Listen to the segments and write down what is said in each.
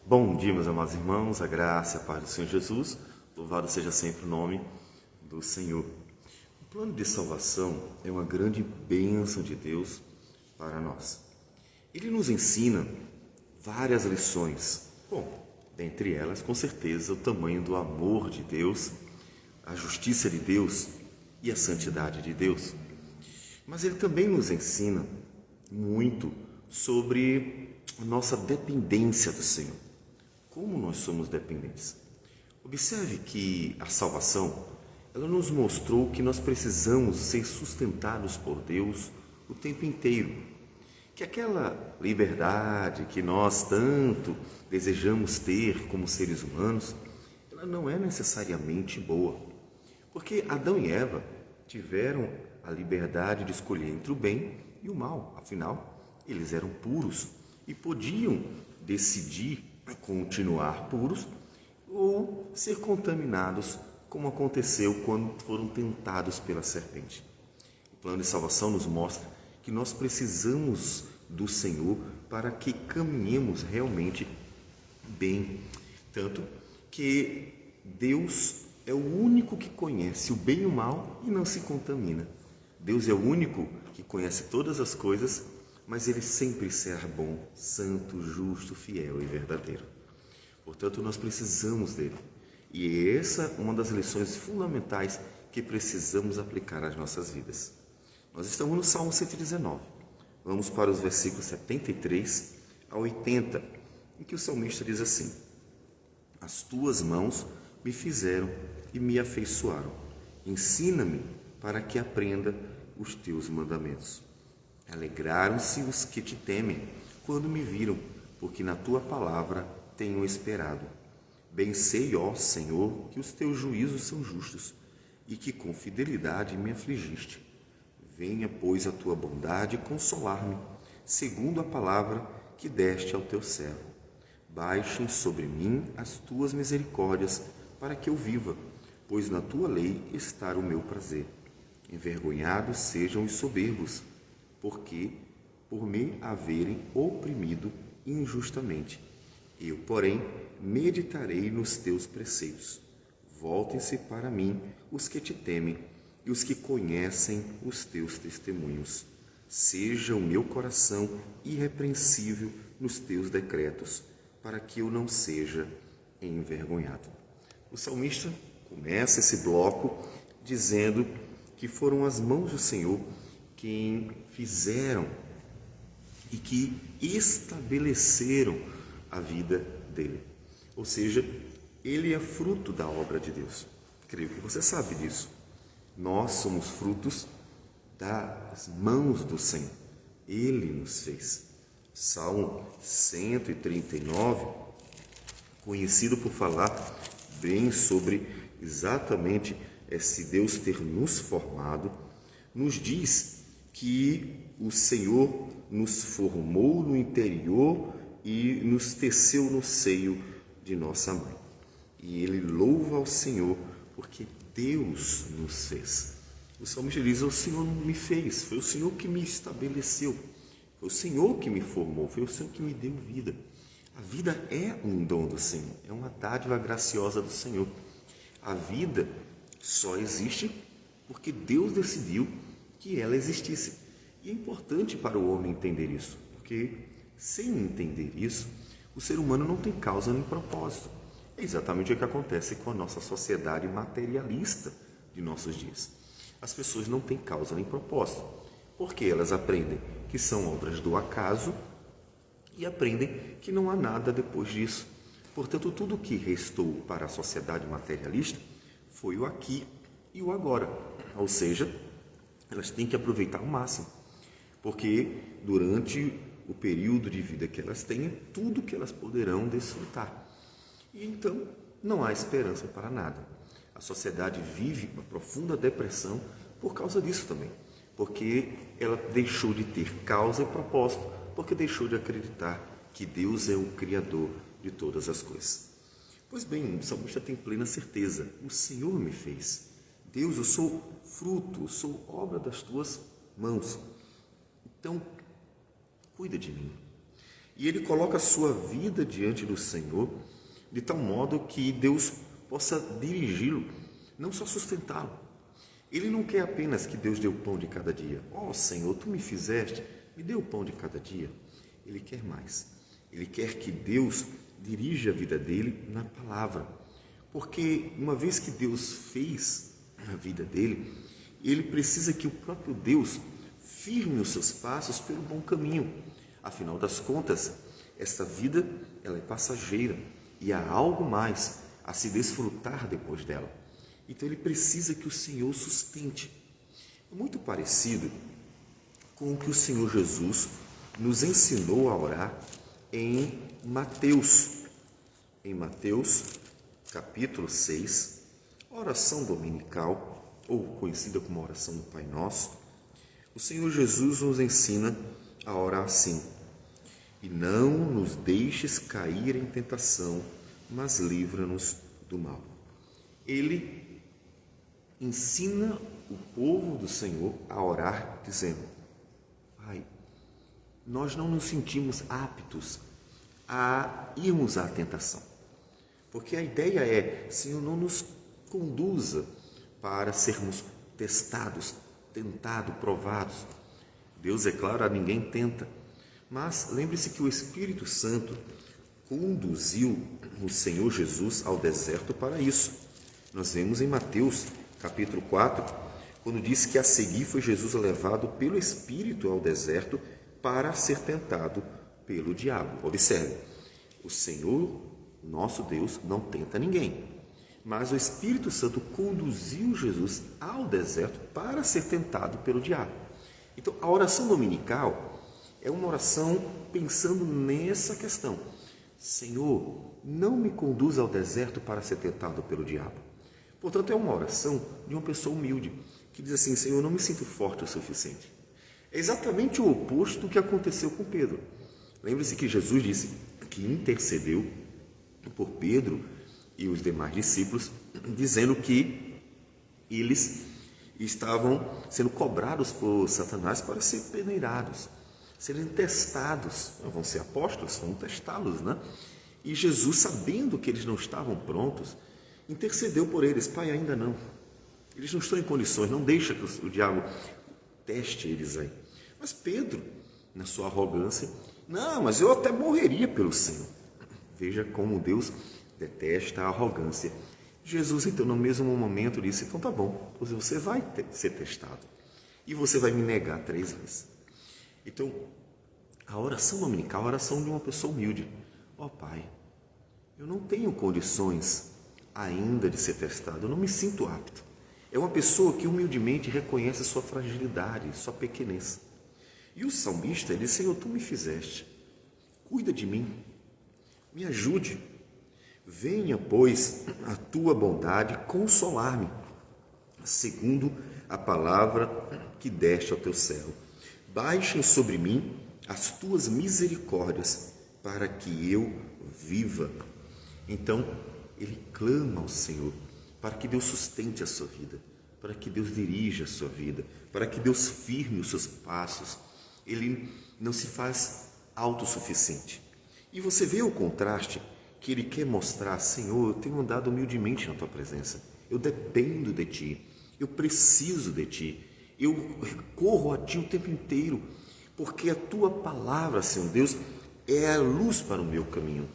Bom dia, meus amados irmãos, a graça e a paz do Senhor Jesus, louvado seja sempre o nome do Senhor. O plano de salvação é uma grande bênção de Deus para nós. Ele nos ensina várias lições. Bom, dentre elas, com certeza, o tamanho do amor de Deus, a justiça de Deus e a santidade de Deus. Mas ele também nos ensina muito sobre a nossa dependência do Senhor. Como nós somos dependentes. Observe que a salvação, ela nos mostrou que nós precisamos ser sustentados por Deus o tempo inteiro. Que aquela liberdade que nós tanto desejamos ter como seres humanos, ela não é necessariamente boa. Porque Adão e Eva tiveram a liberdade de escolher entre o bem e o mal. Afinal, eles eram puros e podiam decidir continuar puros ou ser contaminados, como aconteceu quando foram tentados pela serpente. O plano de salvação nos mostra que nós precisamos do Senhor para que caminhemos realmente bem. Tanto que Deus é o único que conhece o bem e o mal e não se contamina. Deus é o único que conhece todas as coisas, mas Ele sempre será bom, santo, justo, fiel e verdadeiro. Portanto, nós precisamos dele. E essa é uma das lições fundamentais que precisamos aplicar às nossas vidas. Nós estamos no Salmo 119. Vamos para os versículos 73 a 80, em que o salmista diz assim: As tuas mãos me fizeram e me afeiçoaram. Ensina-me para que aprenda os teus mandamentos. Alegraram-se os que te temem quando me viram, porque na tua palavra tenho esperado. Bem sei, ó Senhor, que os teus juízos são justos e que com fidelidade me afligiste. Venha, pois, a tua bondade consolar-me, segundo a palavra que deste ao teu servo. Baixem sobre mim as tuas misericórdias, para que eu viva, pois na tua lei está o meu prazer. Envergonhados sejam os soberbos, porque por me haverem oprimido injustamente. Eu, porém, meditarei nos teus preceitos. Voltem-se para mim os que te temem e os que conhecem os teus testemunhos. Seja o meu coração irrepreensível nos teus decretos, para que eu não seja envergonhado. O salmista começa esse bloco dizendo que foram as mãos do Senhor quem fizeram e que estabeleceram a vida dele. Ou seja, ele é fruto da obra de Deus. Creio que você sabe disso. Nós somos frutos das mãos do Senhor. Ele nos fez. Salmo 139, conhecido por falar bem sobre exatamente esse Deus ter nos formado, nos diz que o Senhor nos formou no interior e nos teceu no seio de nossa mãe. E ele louva ao Senhor porque Deus nos fez. O salmista diz: o Senhor me fez, foi o Senhor que me estabeleceu, foi o Senhor que me formou, foi o Senhor que me deu vida. A vida é um dom do Senhor, é uma dádiva graciosa do Senhor. A vida só existe porque Deus decidiu que ela existisse. E é importante para o homem entender isso, porque sem entender isso, o ser humano não tem causa nem propósito. É exatamente o que acontece com a nossa sociedade materialista de nossos dias. As pessoas não têm causa nem propósito, porque elas aprendem que são obras do acaso e aprendem que não há nada depois disso. Portanto, tudo o que restou para a sociedade materialista foi o aqui e o agora. Ou seja, elas têm que aproveitar ao máximo, porque durante o período de vida que elas têm, é tudo que elas poderão desfrutar. E então não há esperança para nada. A sociedade vive uma profunda depressão por causa disso também, porque ela deixou de ter causa e propósito, porque deixou de acreditar que Deus é o Criador de todas as coisas. Pois bem, o salmista tem plena certeza: o Senhor me fez. Deus, eu sou fruto, eu sou obra das tuas mãos. Então, cuida de mim. E ele coloca a sua vida diante do Senhor, de tal modo que Deus possa dirigi-lo, não só sustentá-lo. Ele não quer apenas que Deus dê o pão de cada dia. Senhor, tu me fizeste, me dê o pão de cada dia. Ele quer mais. Ele quer que Deus dirija a vida dele na palavra. Porque uma vez que Deus fez a vida dele, ele precisa que o próprio Deus firme os seus passos pelo bom caminho. Afinal das contas, esta vida ela é passageira e há algo mais a se desfrutar depois dela. Então ele precisa que o Senhor o sustente. É muito parecido com o que o Senhor Jesus nos ensinou a orar em Mateus. Em Mateus, capítulo 6, oração dominical, ou conhecida como oração do Pai Nosso, o Senhor Jesus nos ensina a orar assim: e não nos deixes cair em tentação, mas livra-nos do mal. Ele ensina o povo do Senhor a orar dizendo: Pai, nós não nos sentimos aptos a irmos à tentação, porque a ideia é: Senhor, não nos conduza para sermos testados, tentados, provados. Deus, é claro, a ninguém tenta, mas lembre-se que o Espírito Santo conduziu o Senhor Jesus ao deserto para isso. Nós vemos em Mateus capítulo 4, quando diz que a seguir foi Jesus levado pelo Espírito ao deserto para ser tentado pelo diabo. Observe, o Senhor, nosso Deus, não tenta ninguém, mas o Espírito Santo conduziu Jesus ao deserto para ser tentado pelo diabo. Então, a oração dominical é uma oração pensando nessa questão: Senhor, não me conduza ao deserto para ser tentado pelo diabo. Portanto, é uma oração de uma pessoa humilde, que diz assim: Senhor, não me sinto forte o suficiente. É exatamente o oposto do que aconteceu com Pedro. Lembre-se que Jesus disse que intercedeu por Pedro e os demais discípulos, dizendo que eles estavam sendo cobrados por Satanás para serem peneirados, serem testados. Vão ser apóstolos, vão testá-los, né? E Jesus, sabendo que eles não estavam prontos, intercedeu por eles: Pai, ainda não. Eles não estão em condições, não deixa que o diabo teste eles aí. Mas Pedro, na sua arrogância: não, mas eu até morreria pelo Senhor. Veja como Deus detesta a arrogância. Jesus, então, no mesmo momento, disse: então tá bom, você vai ser testado e você vai me negar 3 vezes. Então, a oração dominical é a oração de uma pessoa humilde. Pai, eu não tenho condições ainda de ser testado, eu não me sinto apto. É uma pessoa que humildemente reconhece a sua fragilidade, sua pequenez. E o salmista, ele diz: Senhor, tu me fizeste, cuida de mim, me ajude. Venha, pois, a tua bondade consolar-me, segundo a palavra que deste ao teu servo. Baixem sobre mim as tuas misericórdias, para que eu viva. Então, ele clama ao Senhor para que Deus sustente a sua vida, para que Deus dirija a sua vida, para que Deus firme os seus passos. Ele não se faz autossuficiente. E você vê o contraste que ele quer mostrar: Senhor, eu tenho andado humildemente na tua presença, eu dependo de ti, eu preciso de ti, eu recorro a ti o tempo inteiro, porque a tua palavra, Senhor Deus, é a luz para o meu caminho.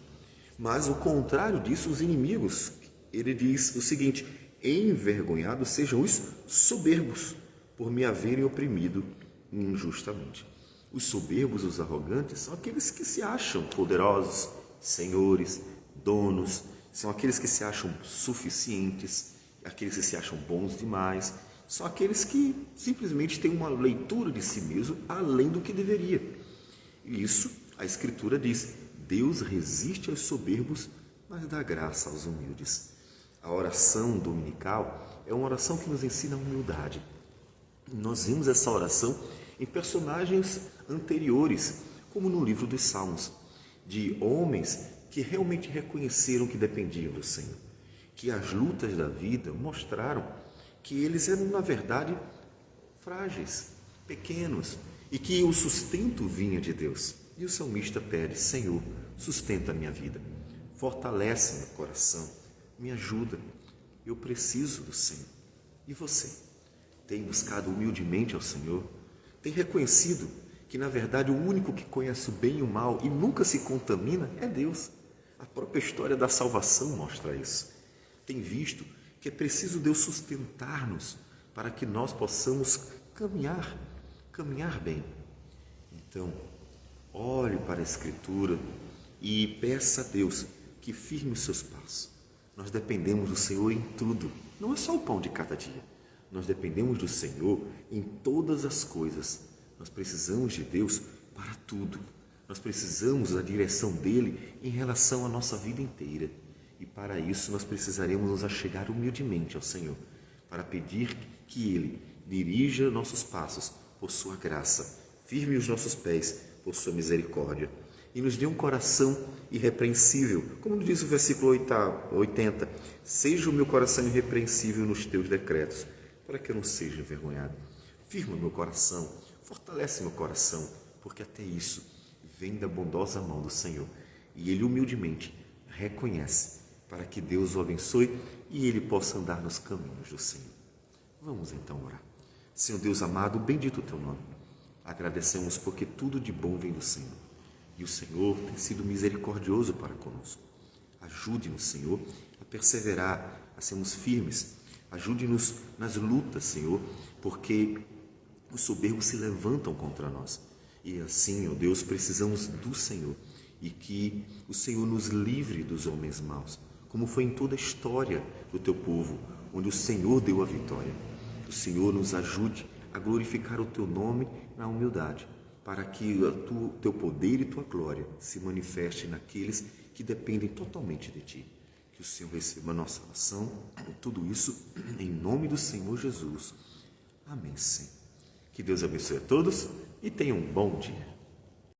Mas o contrário disso, os inimigos, ele diz o seguinte: envergonhados sejam os soberbos, por me haverem oprimido injustamente. Os soberbos, os arrogantes, são aqueles que se acham poderosos, senhores, donos, são aqueles que se acham suficientes, aqueles que se acham bons demais, são aqueles que simplesmente têm uma leitura de si mesmo além do que deveria. E isso, a Escritura diz: Deus resiste aos soberbos, mas dá graça aos humildes. A oração dominical é uma oração que nos ensina a humildade. Nós vimos essa oração em personagens anteriores, como no livro dos Salmos, de homens que realmente reconheceram que dependiam do Senhor, que as lutas da vida mostraram que eles eram, na verdade, frágeis, pequenos, e que o sustento vinha de Deus. E o salmista pede: Senhor, sustenta a minha vida, fortalece meu coração, me ajuda. Eu preciso do Senhor. E você? Tem buscado humildemente ao Senhor? Tem reconhecido que, na verdade, o único que conhece o bem e o mal e nunca se contamina é Deus? A própria história da salvação mostra isso. Tem visto que é preciso Deus sustentar-nos para que nós possamos caminhar bem. Então, olhe para a Escritura e peça a Deus que firme os seus passos. Nós dependemos do Senhor em tudo, não é só o pão de cada dia. Nós dependemos do Senhor em todas as coisas. Nós precisamos de Deus para tudo. Nós precisamos da direção dEle em relação à nossa vida inteira. E para isso nós precisaremos nos achegar humildemente ao Senhor, para pedir que Ele dirija nossos passos por sua graça, firme os nossos pés por sua misericórdia e nos dê um coração irrepreensível, como diz o versículo 80, seja o meu coração irrepreensível nos teus decretos, para que eu não seja envergonhado. Firma meu coração, fortalece meu coração, porque até isso vem da bondosa mão do Senhor. E Ele humildemente reconhece, para que Deus o abençoe e Ele possa andar nos caminhos do Senhor. Vamos então orar. Senhor Deus amado, bendito o Teu nome. Agradecemos porque tudo de bom vem do Senhor. E o Senhor tem sido misericordioso para conosco. Ajude-nos, Senhor, a perseverar, a sermos firmes. Ajude-nos nas lutas, Senhor, porque os soberbos se levantam contra nós. E assim, ó Deus, precisamos do Senhor e que o Senhor nos livre dos homens maus, como foi em toda a história do Teu povo, onde o Senhor deu a vitória. O Senhor nos ajude a glorificar o Teu nome na humildade, para que o Teu poder e Tua glória se manifestem naqueles que dependem totalmente de Ti. Que o Senhor receba a nossa oração por tudo isso, em nome do Senhor Jesus. Amém, Senhor. Que Deus abençoe a todos e tenham um bom dia.